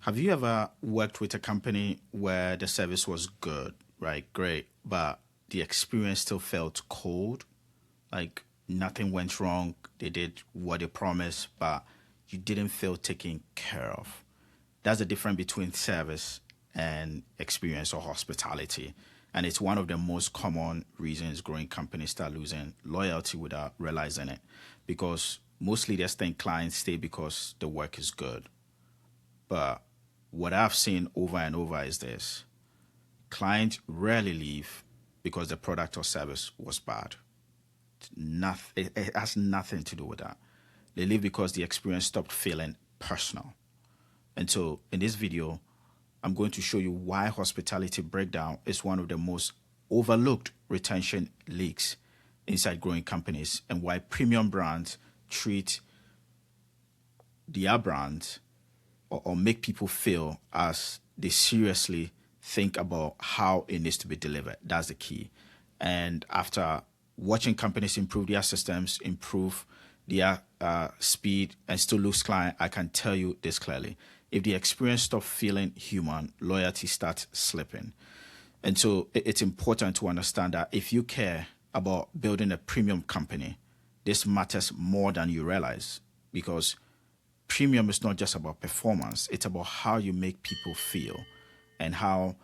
Have you ever worked with a company where the service was good, right? Great, but the experience still felt cold? Like nothing went wrong. They did what they promised, but you didn't feel taken care of. That's the difference between service and experience or hospitality. And it's one of the most common reasons growing companies start losing loyalty without realizing it. Because most leaders think clients stay because the work is good. But what I've seen over and over is this: clients rarely leave because the product or service was bad. It has nothing to do with that. They leave because the experience stopped feeling personal. And so in this video, I'm going to show you why hospitality breakdown is one of the most overlooked retention leaks inside growing companies, and why premium brands treat their brands or make people feel as they seriously think about how it needs to be delivered. That's the key. And after watching companies improve their systems, improve their speed, and still lose client, I can tell you this clearly: if the experience stops feeling human, loyalty starts slipping. And so it's important to understand that if you care about building a premium company, this matters more than you realize, because premium is not just about performance, it's about how you make people feel and how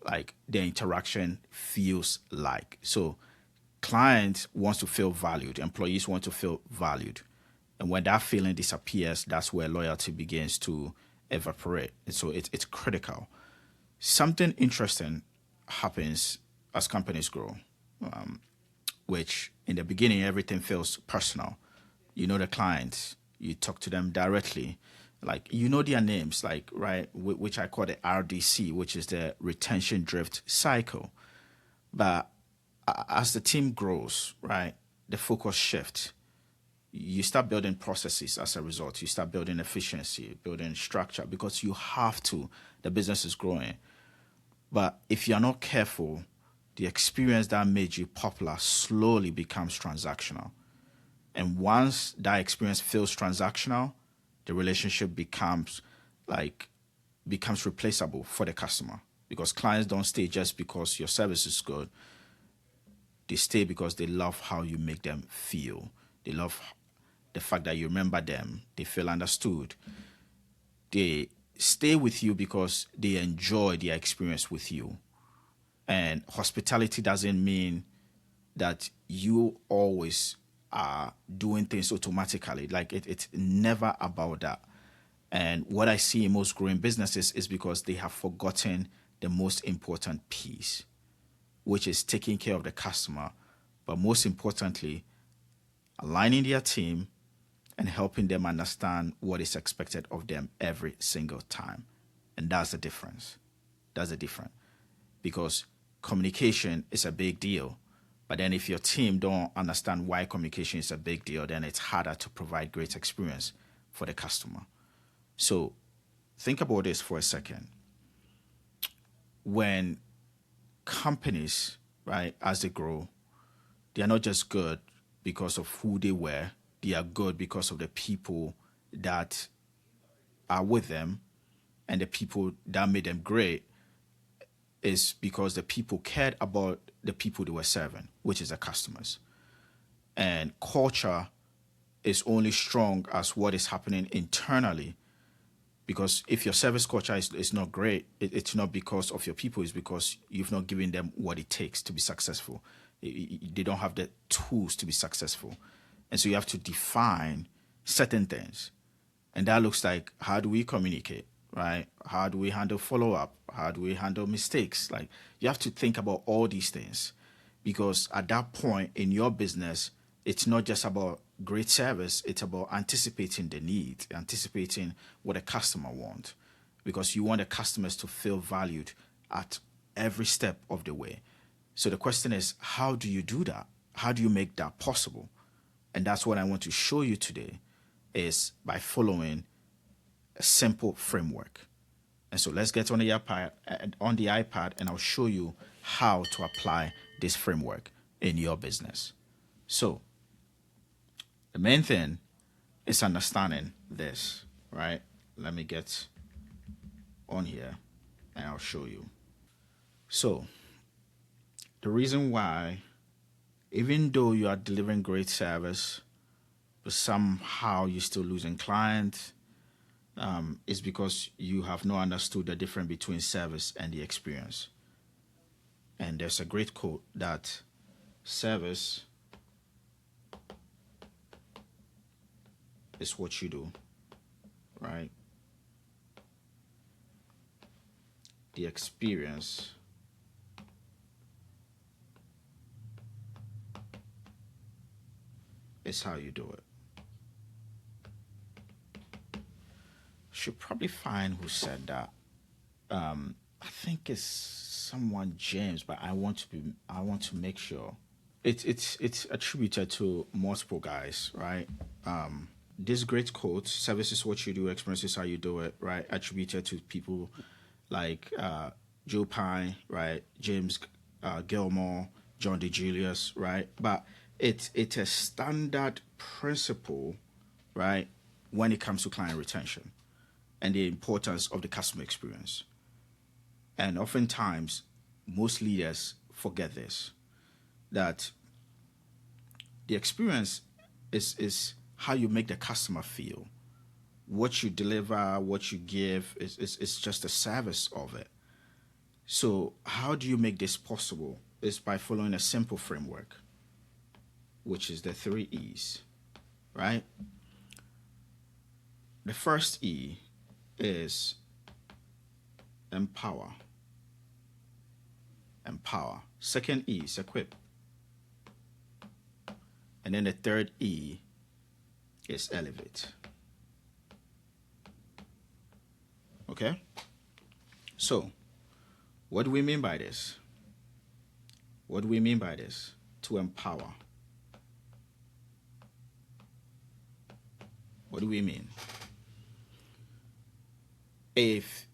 like the interaction feels like. So clients wants to feel valued, employees want to feel valued. And when that feeling disappears, that's where loyalty begins to evaporate. And so it's critical. Something interesting happens as companies grow, which in the beginning, everything feels personal. You know the clients, you talk to them directly, like you know their names, like, right, which I call the RDC, which is the retention drift cycle. But as the team grows, right, the focus shifts. You start building processes as a result. You start building efficiency, building structure, because you have to. The business is growing. But if you're not careful, the experience that made you popular slowly becomes transactional. And once that experience feels transactional, the relationship like becomes replaceable for the customer, because clients don't stay just because your service is good. They stay because they love how you make them feel. They love the fact that you remember them. They feel understood. They stay with you because they enjoy their experience with you. And hospitality doesn't mean that you always are doing things automatically. Like it's never about that. And what I see in most growing businesses is because they have forgotten the most important piece, which is taking care of the customer, but most importantly, aligning their team and helping them understand what is expected of them every single time. And that's the difference. That's the difference. Because communication is a big deal. But then if your team don't understand why communication is a big deal, then it's harder to provide great experience for the customer. So think about this for a second. When companies, right, as they grow, they are not just good because of who they were, they are good because of the people that are with them, and the people that made them great is because the people cared about the people they were serving, which is the customers. And culture is only strong as what is happening internally. Because if your service culture is not great, it's not because of your people, it's because you've not given them what it takes to be successful. They don't have the tools to be successful. And so you have to define certain things. And that looks like, how do we communicate, right? How do we handle follow up? How do we handle mistakes? Like, you have to think about all these things, because at that point in your business, it's not just about great service, it's about anticipating the need, anticipating what a customer wants, because you want the customers to feel valued at every step of the way. So the question is, how do you do that? How do you make that possible? And that's what I want to show you today, is by following a simple framework. And so let's get on the iPad, and I'll show you how to apply this framework in your business. So the main thing is understanding this, right? Let me get on here and I'll show you. So, the reason why, even though you are delivering great service, but somehow you're still losing clients, is because you have not understood the difference between service and the experience. And there's a great quote that service is what you do, right? The experience is how you do it. Should probably find who said that. I think it's someone James, but I want to make sure. It's attributed to multiple guys, right? This great quote, service is what you do, experience is how you do it, right? Attributed to people like Joe Pine, right? James Gilmore, John DeJulius, right? But it's a standard principle, right? When it comes to client retention and the importance of the customer experience. And oftentimes, most leaders forget this, that the experience is how you make the customer feel. What you deliver, what you give, is just a service of it. So how do you make this possible? Is by following a simple framework, which is the 3 E's, right? The first E is empower. Empower. Second E is equip. And then the third E is elevate. Okay? So, what do we mean by this? What do we mean by this? To empower. What do we mean? If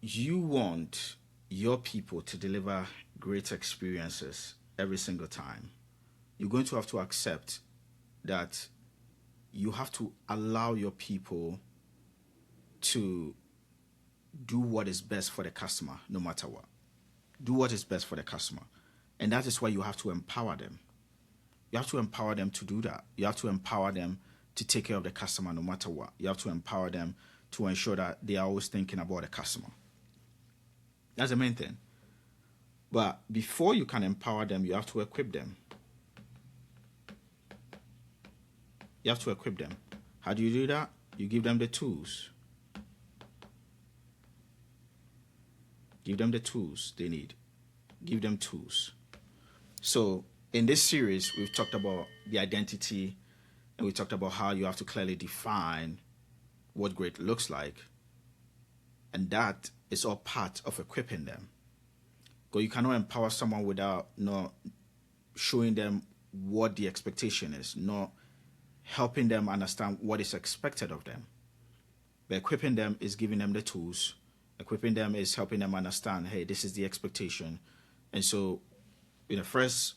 you want your people to deliver great experiences every single time, you're going to have to accept that you have to allow your people to do what is best for the customer, no matter what. Do what is best for the customer. And that is why you have to empower them. You have to empower them to do that. You have to empower them to take care of the customer no matter what. You have to empower them to ensure that they are always thinking about the customer. That's the main thing. But before you can empower them, you have to equip them. You have to equip them. How do you do that? You give them the tools. Give them the tools they need. Give them tools. So in this series, we've talked about the identity, and we talked about how you have to clearly define what great looks like. And that is all part of equipping them. Because you cannot empower someone without not showing them what the expectation is, not helping them understand what is expected of them. But equipping them is giving them the tools. Equipping them is helping them understand, hey, this is the expectation. And so in the first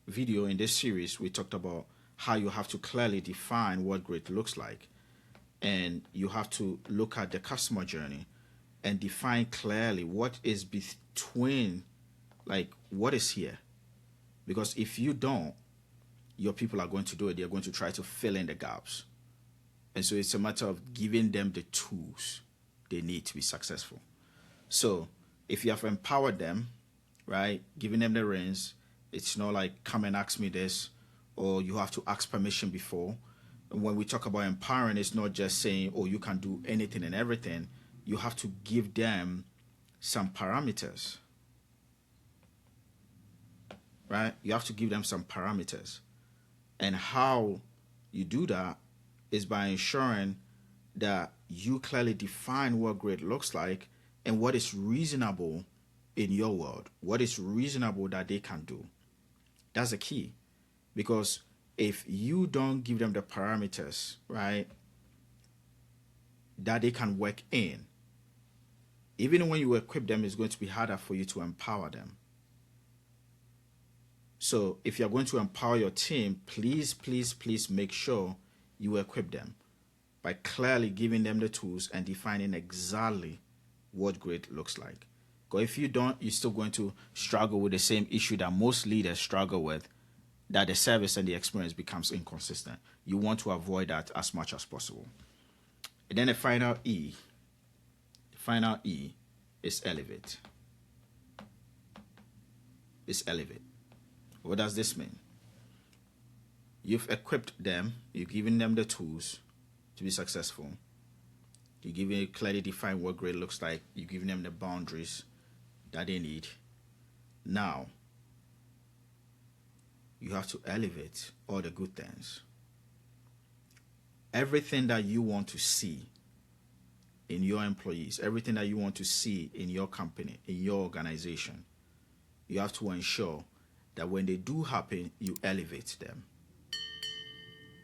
video in this series, we talked about how you have to clearly define what great looks like. And you have to look at the customer journey and define clearly what is between, like, what is here. Because if you don't, your people are going to do it. They're going to try to fill in the gaps. And so it's a matter of giving them the tools they need to be successful. So if you have empowered them, right, giving them the reins, it's not like, come and ask me this, or you have to ask permission before. And when we talk about empowering, it's not just saying, oh, you can do anything and everything. You have to give them some parameters, right? You have to give them some parameters. And how you do that is by ensuring that you clearly define what great looks like and what is reasonable in your world, what is reasonable that they can do. That's the key. Because if you don't give them the parameters, right, that they can work in, even when you equip them, it's going to be harder for you to empower them. So if you're going to empower your team, please, please, please make sure you equip them by clearly giving them the tools and defining exactly what great looks like. Because if you don't, you're still going to struggle with the same issue that most leaders struggle with, that the service and the experience becomes inconsistent. You want to avoid that as much as possible. And then the final E is elevate. Is elevate. What does this mean? You've equipped them, you've given them the tools to be successful. You're giving it clearly define what great looks like. You're giving them the boundaries that they need. Now, you have to elevate all the good things. Everything that you want to see in your employees, everything that you want to see in your company, in your organization, you have to ensure that when they do happen, you elevate them.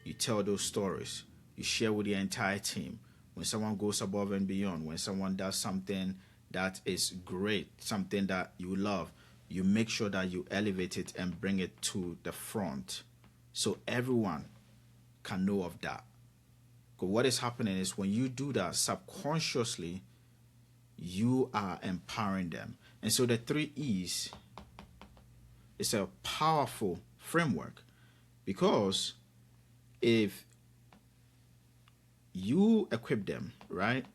You tell those stories. You share with the entire team. When someone goes above and beyond, when someone does something that is great, something that you love, you make sure that you elevate it and bring it to the front so everyone can know of that. Because what is happening is when you do that subconsciously, you are empowering them. And so the 3 E's is a powerful framework, because if you equip them, right?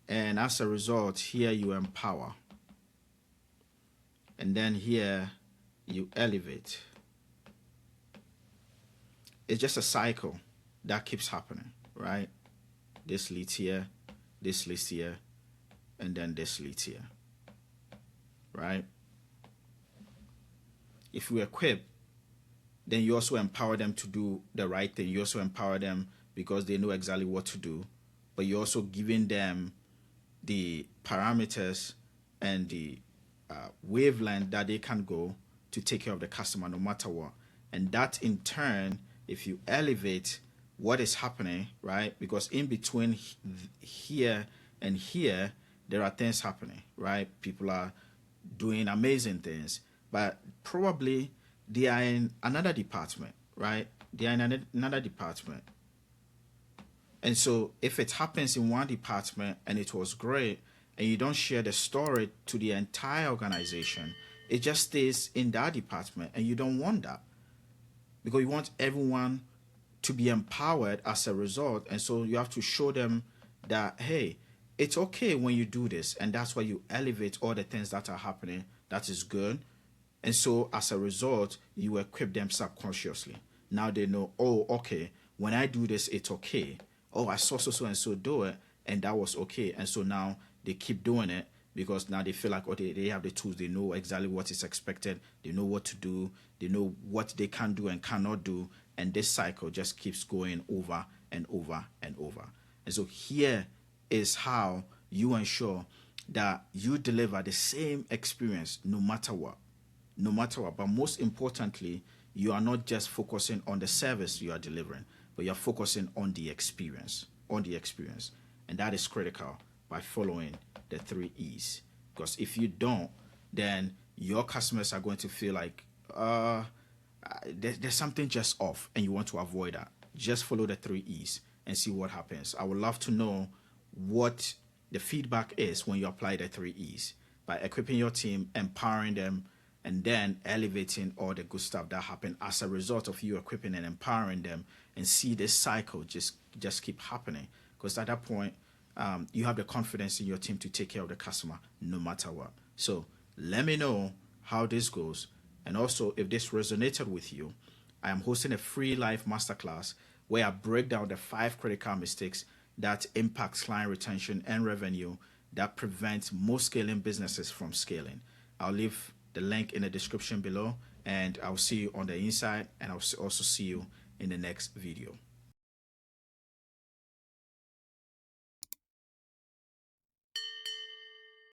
And as a result, here you empower. And then here you elevate. It's just a cycle that keeps happening, right? This leads here, and then this leads here, right? If you equip, then you also empower them to do the right thing. You also empower them because they know exactly what to do, but you're also giving them the parameters and the wavelength that they can go to take care of the customer no matter what. And that in turn, if you elevate what is happening, right? Because in between here and here, there are things happening, right? People are doing amazing things, but probably they are in another department, right? They are in another department. And so if it happens in one department and it was great, and you don't share the story to the entire organization, it just stays in that department, and you don't want that. Because you want everyone to be empowered as a result. And so you have to show them that, hey, it's okay when you do this. And that's why you elevate all the things that are happening. That is good. And so as a result, you equip them subconsciously. Now they know, oh, okay, when I do this, it's okay. Oh, I saw so and so do it, and that was okay. And so now they keep doing it because now they feel like, okay, they have the tools. They know exactly what is expected. They know what to do. They know what they can do and cannot do. And this cycle just keeps going over and over and over. And so here is how you ensure that you deliver the same experience no matter what. No matter what. But most importantly, you are not just focusing on the service you are delivering, but you're focusing on the experience, And that is critical by following the 3 E's. Because if you don't, then your customers are going to feel like there's something just off, and you want to avoid that. Just follow the 3 E's and see what happens. I would love to know what the feedback is when you apply the 3 E's by equipping your team, empowering them, and then elevating all the good stuff that happened as a result of you equipping and empowering them, and see this cycle just keep happening. Because at that point, you have the confidence in your team to take care of the customer no matter what. So let me know how this goes. And also, if this resonated with you, I am hosting a free live masterclass where I break down the 5 critical mistakes that impact client retention and revenue that prevent most scaling businesses from scaling. I'll leave the link in the description below, and I'll see you on the inside, and I'll also see you in the next video.